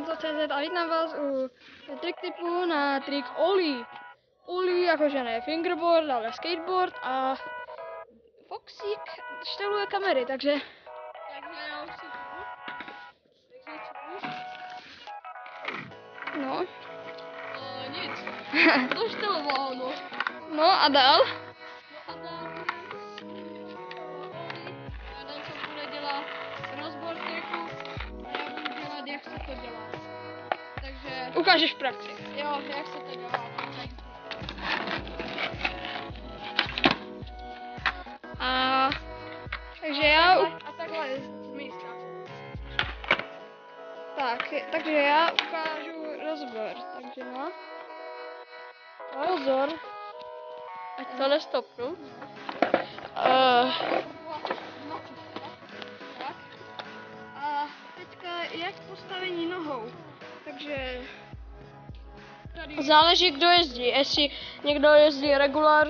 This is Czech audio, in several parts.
Dancov.cz a vítám vás u trick tipu na trik Ollie. Ollie jakože ne fingerboard, ale skateboard a Foxík šteluje kamery, takže já už si no. Nic. To šteloval, no. No a dál? A dál. Adam co bude dělat rozbor triku a já budu dělat, jak se to dělá. Takže... Ukážeš v praxi. Jo, jak se to dělá. A takže já... A takhle z místa. Takže já ukážu rozbor, takže no. Pozor. Ať to nestopnu. Tak. A teďka jak postavení nohou. Takže tady... Záleží, kdo jezdí. Jestli někdo jezdí regular,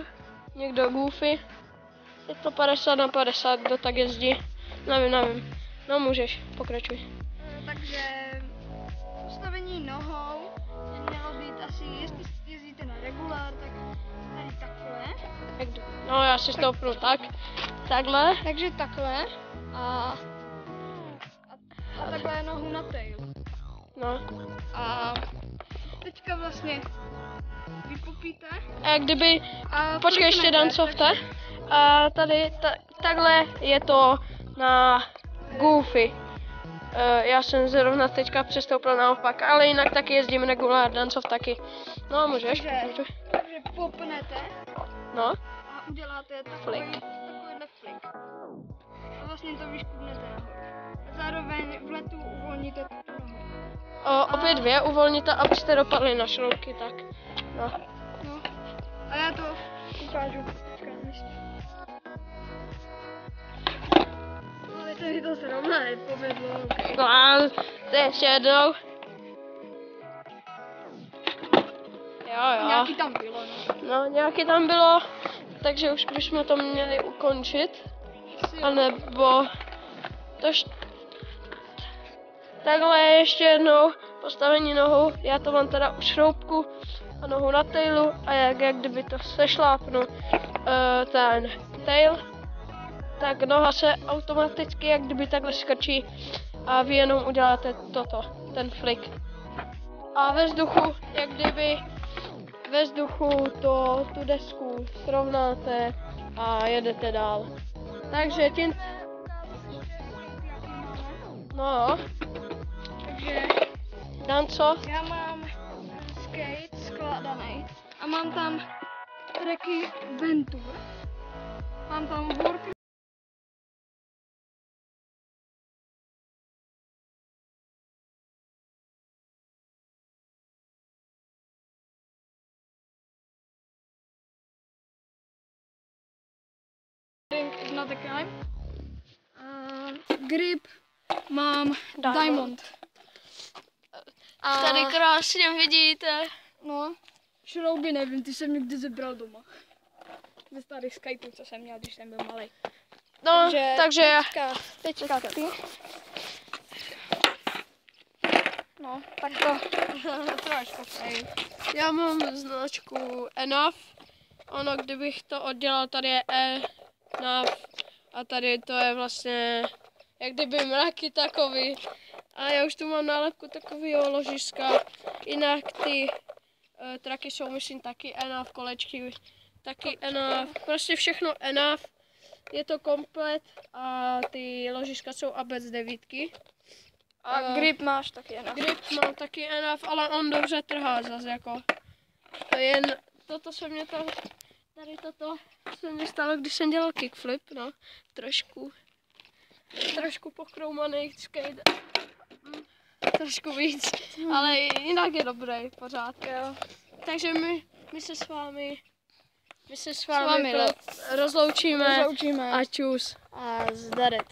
někdo goofy. Je to 50/50, kdo tak jezdí. Nevím. No můžeš, pokračuj. Takže postavení nohou by mělo být asi, jestli jezdíte na regular, tak tady takhle. No já si stoupnu takhle. Takže takhle a takhle nohu na tail. No. A teďka vlastně vypopíte. A kdyby, A počkej ještě fliknete, dancovte. A tady, takhle je to na goofy. Já jsem zrovna teďka přestoupil naopak, ale jinak taky jezdím regulár, dancov taky. No můžeš, pokračuj. Takže popnete No. a uděláte Flick. takovýhle flick. A vlastně to vyškubnete nahoru. A zároveň v letu uvolníte tu nohu. Obě dvě uvolníte, abyste dopadli na šroubky, tak. No. No. A já to ukážu teďka místě. Ale to mi to zrovna nepovedlo. Okay. No a to ještě jednou. Jo. Nějaký tam bylo, no. No, nějaký tam bylo, takže už bychom to měli ukončit. A nebo takhle ještě jednou postavení nohou. Já to mám teda u šroubku a nohu na tailu a jak kdyby to sešlápnu ten tail, tak noha se automaticky jak kdyby takhle skrčí a vy jenom uděláte ten flick. A ve vzduchu, jak kdyby ve vzduchu tu desku srovnáte a jedete dál. Takže tím... No. Takže Danco? já mám skate skladaný a mám tam tracky Ventur. Mám tam work. Is not a crime. Grip mám Diamond. A Tady krásně vidíte. no, šrouby nevím, ty jsem někdy zebral doma. Ze starých skateů, co jsem měl, když jsem byl malý. No, takže teďka ty. No, tak to trošku přeji. já mám značku Enough. Ono, kdybych to oddělal, tady je Enough a tady to je vlastně jak kdyby mraky takový. A já už tu mám nálepku takovýho ložiska. Jinak ty traky jsou myslím taky Enough, kolečky taky Enough. Prostě všechno Enough. Je to komplet a ty ložiska jsou Abec 9. A grip máš taky jen. Grip mám taky Enough, ale on dobře trhá zase jako. Jen toto se mě se mě stalo, když jsem dělal kickflip, no. Trošku pokroumaný skate. Trošku víc, ale jinak je dobrý, pořád. Jo. Takže my se s vámi rozloučíme Rozloučíme a čus. a zdaret.